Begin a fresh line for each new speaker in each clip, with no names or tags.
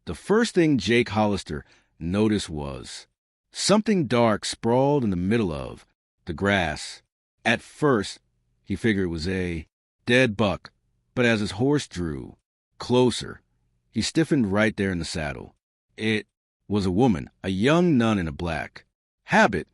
The first thing Jake Hollister noticed was something dark sprawled in the middle of the grass. At first, he figured it was a dead buck, but as his horse drew closer, he stiffened right there in the saddle. It was a woman, a young nun in a black habit,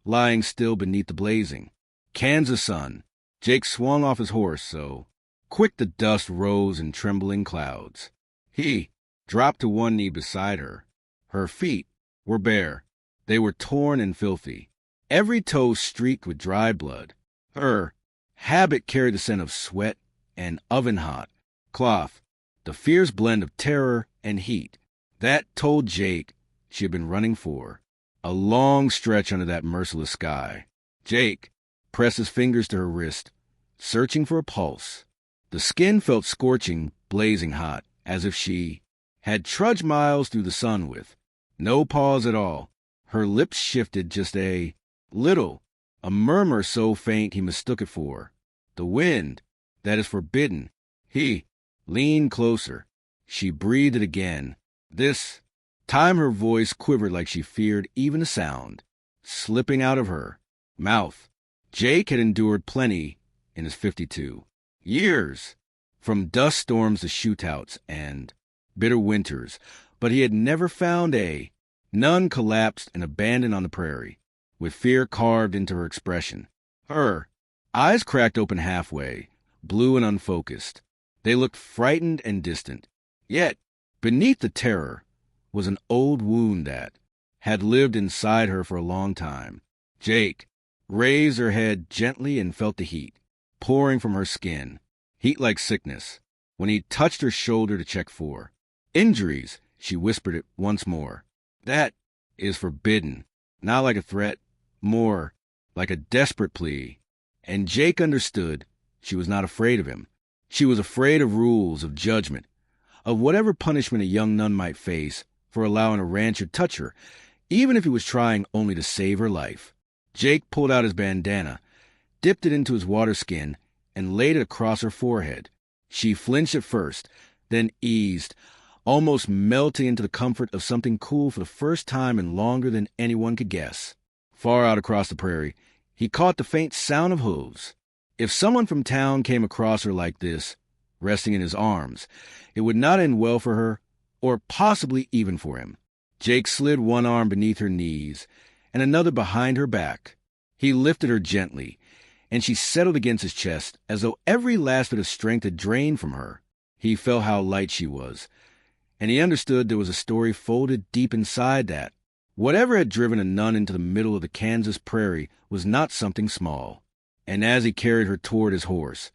lying still beneath the blazing Kansas sun. Jake swung off his horse so quick the dust rose in trembling clouds. He dropped to one knee beside her. Her feet were bare. They were torn and filthy, every toe streaked with dry blood. Her habit carried the scent of sweat and oven-hot cloth, the fierce blend of terror and heat that told Jake she had been running for a long stretch under that merciless sky. Jake pressed his fingers to her wrist, searching for a pulse. The skin felt scorching, blazing hot, as if she had trudged miles through the sun with no pause at all. Her lips shifted just a little, a murmur so faint he mistook it for the wind that is forbidden. He leaned closer. She breathed it again. This time her voice quivered like she feared even a sound slipping out of her mouth. Jake had endured plenty in his 52 years, from dust storms to shootouts and bitter winters, but he had never found a nun collapsed and abandoned on the prairie, with fear carved into her expression. Her eyes cracked open halfway, blue and unfocused. They looked frightened and distant. Yet, beneath the terror was an old wound that had lived inside her for a long time. Jake raised her head gently and felt the heat pouring from her skin, heat like sickness. When he touched her shoulder to check for injuries, she whispered it once more. That is forbidden, not like a threat, more like a desperate plea. And Jake understood she was not afraid of him. She was afraid of rules, of judgment, of whatever punishment a young nun might face for allowing a rancher touch her, even if he was trying only to save her life. Jake pulled out his bandana, dipped it into his water skin, and laid it across her forehead. She flinched at first, then eased, almost melting into the comfort of something cool for the first time in longer than anyone could guess. Far out across the prairie, he caught the faint sound of hooves. If someone from town came across her like this, resting in his arms, it would not end well for her, or possibly even for him. Jake slid one arm beneath her knees and another behind her back. He lifted her gently, and she settled against his chest as though every last bit of strength had drained from her. He felt how light she was, and he understood there was a story folded deep inside that. Whatever had driven a nun into the middle of the Kansas prairie was not something small. And as he carried her toward his horse,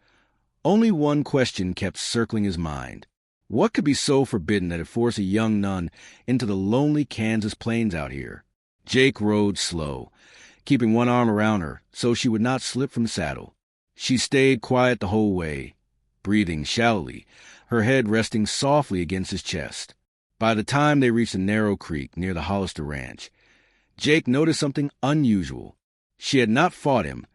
only one question kept circling his mind. What could be so forbidden that it forced a young nun into the lonely Kansas plains out here? Jake rode slow, keeping one arm around her so she would not slip from the saddle. She stayed quiet the whole way, breathing shallowly, her head resting softly against his chest. By the time they reached a narrow creek near the Hollister ranch, Jake noticed something unusual. She had not fought him,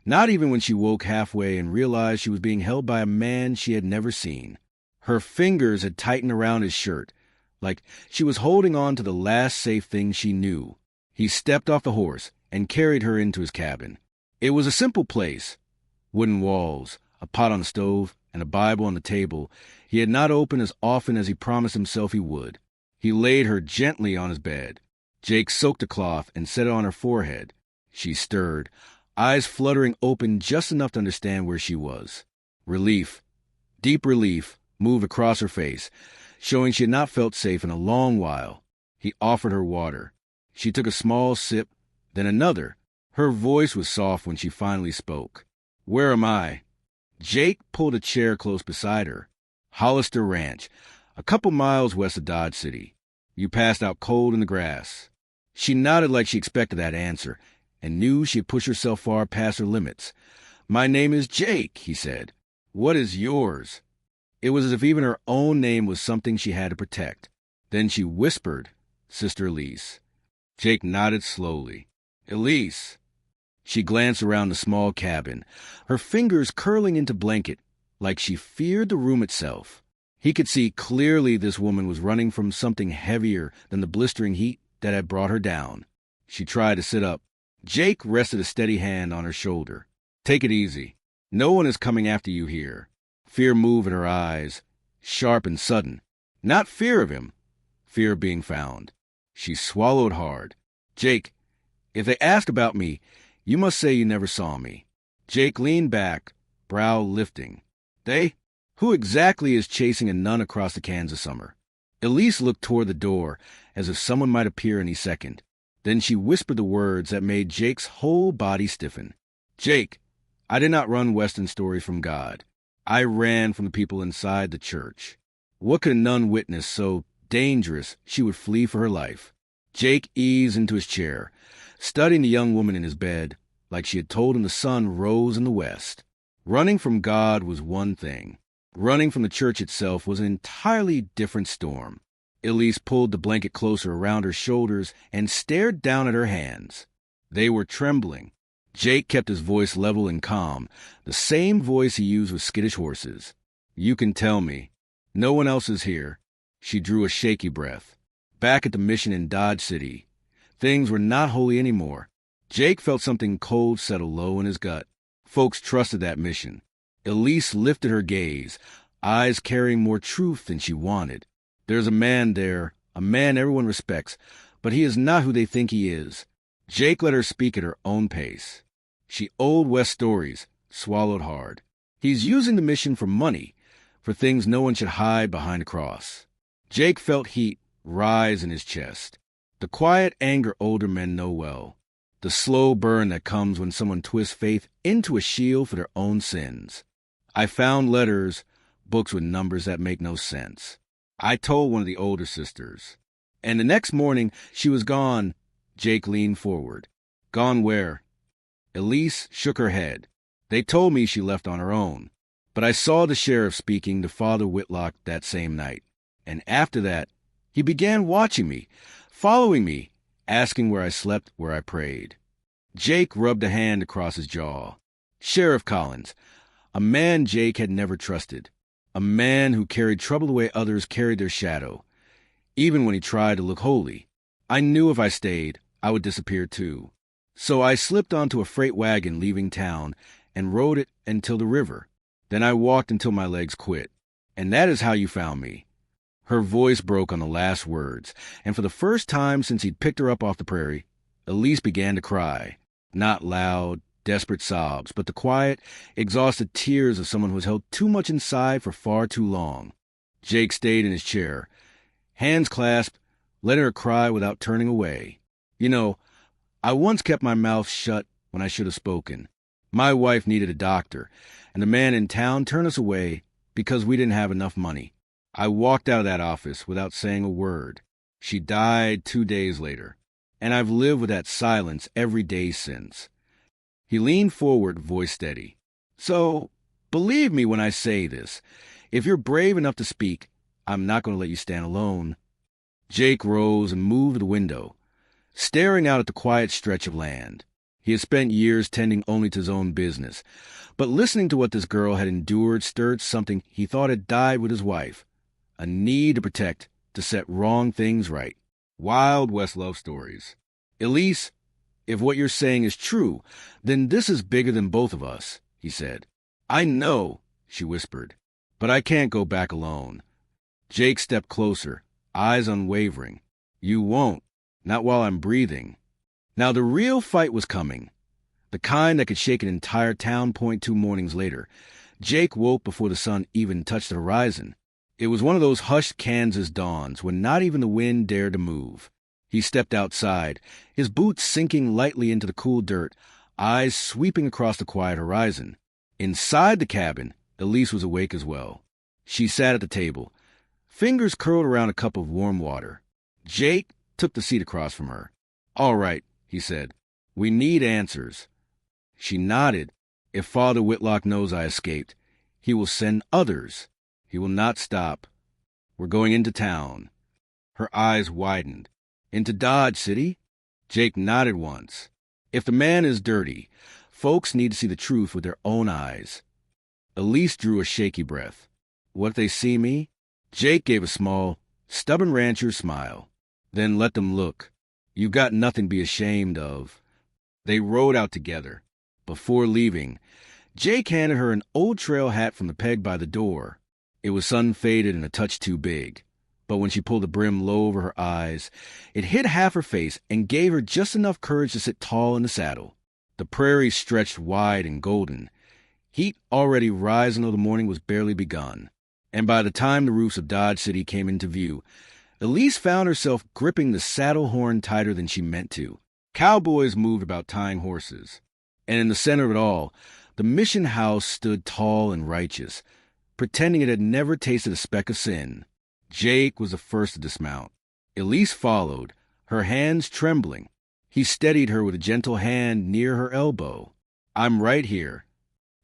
not even when she woke halfway and realized she was being held by a man she had never seen. Her fingers had tightened around his shirt, like she was holding on to the last safe thing she knew. He stepped off the horse and carried her into his cabin. It was a simple place. Wooden walls, a pot on the stove, and a Bible on the table he had not opened as often as he promised himself he would. He laid her gently on his bed. Jake soaked the cloth and set it on her forehead. She stirred, eyes fluttering open just enough to understand where she was. Relief, deep relief, moved across her face, showing she had not felt safe in a long while. He offered her water. She took a small sip, then another. Her voice was soft when she finally spoke. "Where am I?" Jake pulled a chair close beside her. "Hollister Ranch, a couple miles west of Dodge City. You passed out cold in the grass." She nodded like she expected that answer, and knew she had pushed herself far past her limits. "My name is Jake," he said. "What is yours?" It was as if even her own name was something she had to protect. Then she whispered, "Sister Elise." Jake nodded slowly. "Elise." She glanced around the small cabin, her fingers curling into blanket, like she feared the room itself. He could see clearly this woman was running from something heavier than the blistering heat that had brought her down. She tried to sit up. Jake rested a steady hand on her shoulder. "Take it easy. No one is coming after you here." Fear moved in her eyes, sharp and sudden. Not fear of him, fear of being found. She swallowed hard. "Jake, if they ask about me, you must say you never saw me." Jake leaned back, brow lifting. "They? Who exactly is chasing a nun across the Kansas summer?" Elise looked toward the door, as if someone might appear any second. Then she whispered the words that made Jake's whole body stiffen. "Jake, I did not run Western stories from God. I ran from the people inside the church. What could a nun witness so dangerous she would flee for her life?" Jake eased into his chair, studying the young woman in his bed, like she had told him the sun rose in the west. Running from God was one thing. Running from the church itself was an entirely different storm. Elise pulled the blanket closer around her shoulders and stared down at her hands. They were trembling. Jake kept his voice level and calm, the same voice he used with skittish horses. "You can tell me. No one else is here." She drew a shaky breath. Back at the mission in Dodge City, things were not holy anymore. Jake felt something cold settle low in his gut. Folks trusted that mission. Elise lifted her gaze, eyes carrying more truth than she wanted. "There's a man there, a man everyone respects, but he is not who they think he is." Jake let her speak at her own pace. She Old West stories, swallowed hard. "He's using the mission for money, for things no one should hide behind a cross." Jake felt heat rise in his chest. The quiet anger older men know well. The slow burn that comes when someone twists faith into a shield for their own sins. "I found letters, books with numbers that make no sense. I told one of the older sisters. And the next morning, she was gone." Jake leaned forward. "Gone where?" Elise shook her head. "They told me she left on her own. But I saw the sheriff speaking to Father Whitlock that same night. And after that, he began watching me, following me, asking where I slept, where I prayed." Jake rubbed a hand across his jaw. Sheriff Collins, a man Jake had never trusted. A man who carried trouble the way others carried their shadow, even when he tried to look holy. "I knew if I stayed, I would disappear too. So I slipped onto a freight wagon leaving town and rode it until the river. Then I walked until my legs quit. And that is how you found me." Her voice broke on the last words, and for the first time since he'd picked her up off the prairie, Elise began to cry. Not loud, desperate sobs, but the quiet, exhausted tears of someone who has held too much inside for far too long. Jake stayed in his chair, hands clasped, letting her cry without turning away. "You know, I once kept my mouth shut when I should have spoken. My wife needed a doctor, and the man in town turned us away because we didn't have enough money. I walked out of that office without saying a word. She died 2 days later, and I've lived with that silence every day since." He leaned forward, voice steady. "So, believe me when I say this. If you're brave enough to speak, I'm not going to let you stand alone." Jake rose and moved to the window, staring out at the quiet stretch of land. He had spent years tending only to his own business, but listening to what this girl had endured stirred something he thought had died with his wife. A need to protect, to set wrong things right. Wild West love stories. "Elise, if what you're saying is true, then this is bigger than both of us," he said. "I know," she whispered, "but I can't go back alone." Jake stepped closer, eyes unwavering. "You won't, not while I'm breathing." Now the real fight was coming, the kind that could shake an entire town. 2 mornings later, Jake woke before the sun even touched the horizon. It was one of those hushed Kansas dawns when not even the wind dared to move. He stepped outside, his boots sinking lightly into the cool dirt, eyes sweeping across the quiet horizon. Inside the cabin, Elise was awake as well. She sat at the table, fingers curled around a cup of warm water. Jake took the seat across from her. "All right," he said. "We need answers." She nodded. "If Father Whitlock knows I escaped, he will send others. He will not stop. We're going into town." Her eyes widened. "Into Dodge City?" Jake nodded once. "If the man is dirty, folks need to see the truth with their own eyes." Elise drew a shaky breath. "What if they see me?" Jake gave a small, stubborn rancher smile. Then let them look. You've got nothing to be ashamed of. They rode out together. Before leaving, Jake handed her an old trail hat from the peg by the door. It was sun-faded and a touch too big, but when she pulled the brim low over her eyes, it hid half her face and gave her just enough courage to sit tall in the saddle. The prairie stretched wide and golden. Heat already rising though the morning was barely begun, and by the time the roofs of Dodge City came into view, Elise found herself gripping the saddle horn tighter than she meant to. Cowboys moved about tying horses, and in the center of it all, the mission house stood tall and righteous, pretending it had never tasted a speck of sin. Jake was the first to dismount. Elise followed, her hands trembling. He steadied her with a gentle hand near her elbow. I'm right here.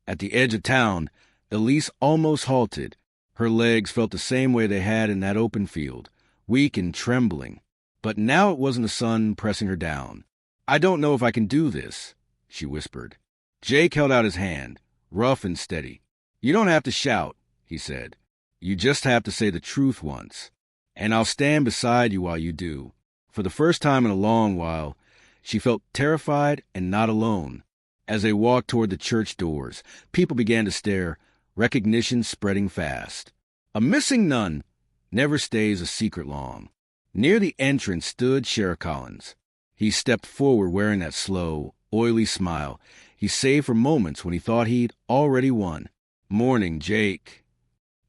At the edge of town, Elise almost halted. Her legs felt the same way they had in that open field, weak and trembling. But now it wasn't the sun pressing her down. I don't know if I can do this, she whispered. Jake held out his hand, rough and steady. You don't have to shout, he said. You just have to say the truth once, and I'll stand beside you while you do. For the first time in a long while, she felt terrified and not alone. As they walked toward the church doors, people began to stare, recognition spreading fast. A missing nun never stays a secret long. Near the entrance stood Sheriff Collins. He stepped forward wearing that slow, oily smile he saved for moments when he thought he'd already won. Morning, Jake.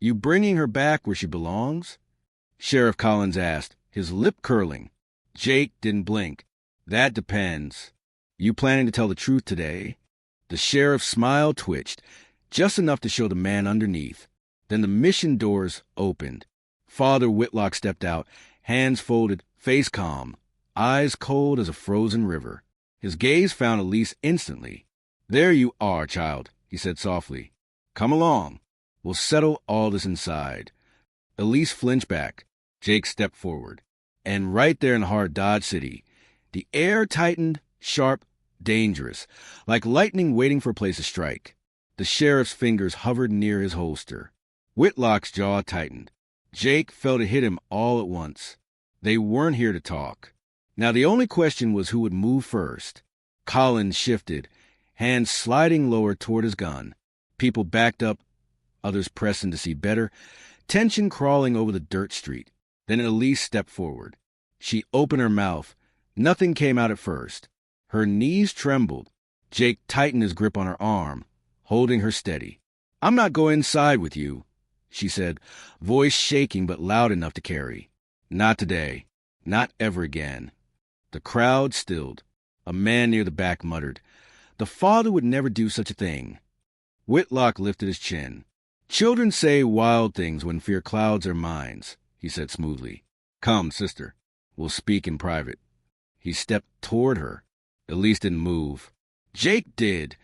You bringing her back where she belongs? Sheriff Collins asked, his lip curling. Jake didn't blink. That depends. You planning to tell the truth today? The sheriff's smile twitched, just enough to show the man underneath. Then the mission doors opened. Father Whitlock stepped out, hands folded, face calm, eyes cold as a frozen river. His gaze found Elise instantly. There you are, child, he said softly. Come along. We'll settle all this inside. Elise flinched back. Jake stepped forward. And right there in the heart of Dodge City, the air tightened, sharp, dangerous, like lightning waiting for a place to strike. The sheriff's fingers hovered near his holster. Whitlock's jaw tightened. Jake felt it hit him all at once. They weren't here to talk. Now the only question was who would move first. Collins shifted, hands sliding lower toward his gun. People backed up, others pressing to see better, tension crawling over the dirt street. Then Elise stepped forward. She opened her mouth. Nothing came out at first. Her knees trembled. Jake tightened his grip on her arm, holding her steady. I'm not going inside with you, she said, voice shaking but loud enough to carry. Not today. Not ever again. The crowd stilled. A man near the back muttered, The father would never do such a thing. Whitlock lifted his chin. Children say wild things when fear clouds their minds, he said smoothly. Come, sister. We'll speak in private. He stepped toward her. Elise didn't move. Jake did,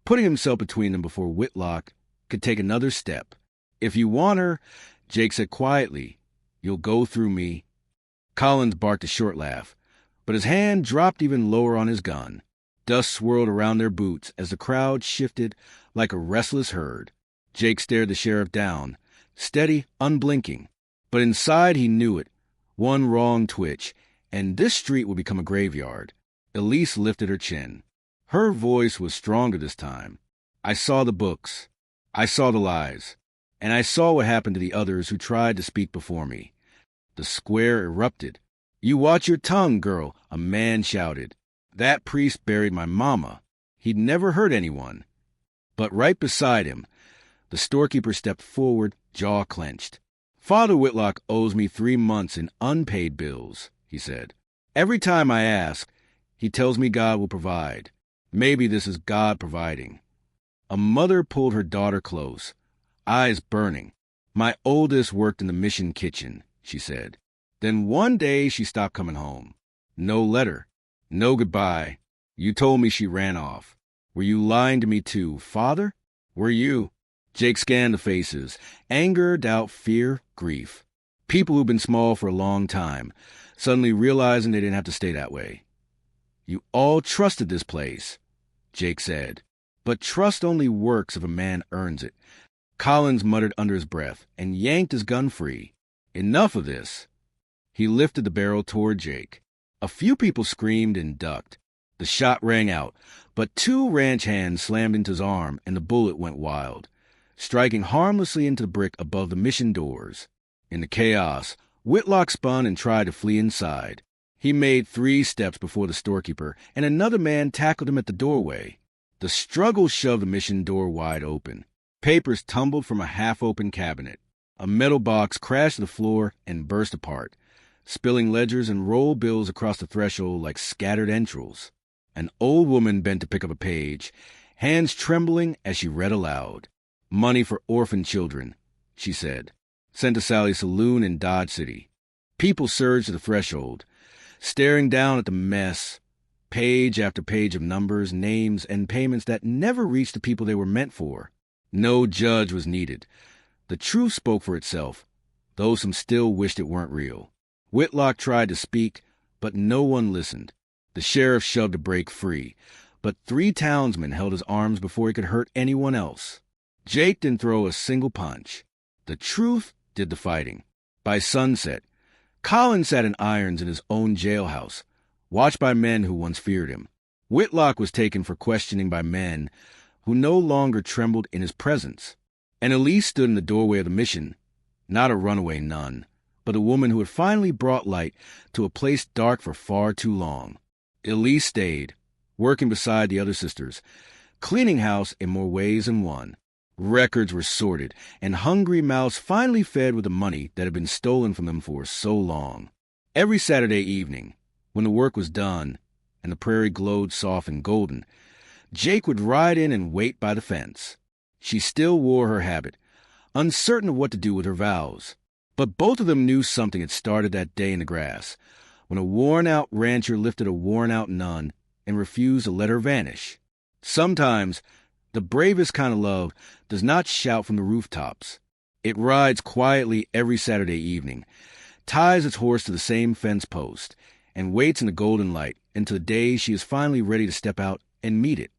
putting himself between them before Whitlock could take another step. If you want her, Jake said quietly, you'll go through me. Collins barked a short laugh, but his hand dropped even lower on his gun. Dust swirled around their boots as the crowd shifted like a restless herd. Jake stared the sheriff down, steady, unblinking. But inside he knew it. One wrong twitch, and this street would become a graveyard. Elise lifted her chin. Her voice was stronger this time. I saw the books. I saw the lies. And I saw what happened to the others who tried to speak before me. The square erupted. You watch your tongue, girl, a man shouted. That priest buried my mama. He'd never hurt anyone. But right beside him, the storekeeper stepped forward, jaw clenched. Father Whitlock owes me 3 months in unpaid bills, he said. Every time I ask, he tells me God will provide. Maybe this is God providing. A mother pulled her daughter close, eyes burning. My oldest worked in the mission kitchen, she said. Then one day she stopped coming home. No letter, no goodbye. You told me she ran off. Were you lying to me too, Father? Were you? Jake scanned the faces. Anger, doubt, fear, grief. People who've been small for a long time, suddenly realizing they didn't have to stay that way. You all trusted this place, Jake said. But trust only works if a man earns it. Collins muttered under his breath and yanked his gun free. Enough of this. He lifted the barrel toward Jake. A few people screamed and ducked. The shot rang out, but 2 ranch hands slammed into his arm and the bullet went wild, striking harmlessly into the brick above the mission doors. In the chaos, Whitlock spun and tried to flee inside. He made 3 steps before the storekeeper, and another man tackled him at the doorway. The struggle shoved the mission door wide open. Papers tumbled from a half-open cabinet. A metal box crashed to the floor and burst apart, spilling ledgers and roll bills across the threshold like scattered entrails. An old woman bent to pick up a page, hands trembling as she read aloud. "Money for orphan children," she said. "Sent to Sally's saloon in Dodge City." People surged to the threshold, staring down at the mess, page after page of numbers, names, and payments that never reached the people they were meant for. No judge was needed. The truth spoke for itself, though some still wished it weren't real. Whitlock tried to speak, but no one listened. The sheriff shoved a break free, but 3 townsmen held his arms before he could hurt anyone else. Jake didn't throw a single punch. The truth did the fighting. By sunset, Collins sat in irons in his own jailhouse, watched by men who once feared him. Whitlock was taken for questioning by men who no longer trembled in his presence. And Elise stood in the doorway of the mission, not a runaway nun, but a woman who had finally brought light to a place dark for far too long. Elise stayed, working beside the other sisters, cleaning house in more ways than one. Records were sorted, and hungry mouths finally fed with the money that had been stolen from them for so long. Every Saturday evening, when the work was done and the prairie glowed soft and golden, Jake would ride in and wait by the fence. She still wore her habit, uncertain of what to do with her vows. But both of them knew something had started that day in the grass, when a worn-out rancher lifted a worn-out nun and refused to let her vanish. Sometimes, the bravest kind of love does not shout from the rooftops. It rides quietly every Saturday evening, ties its horse to the same fence post, and waits in the golden light until the day she is finally ready to step out and meet it.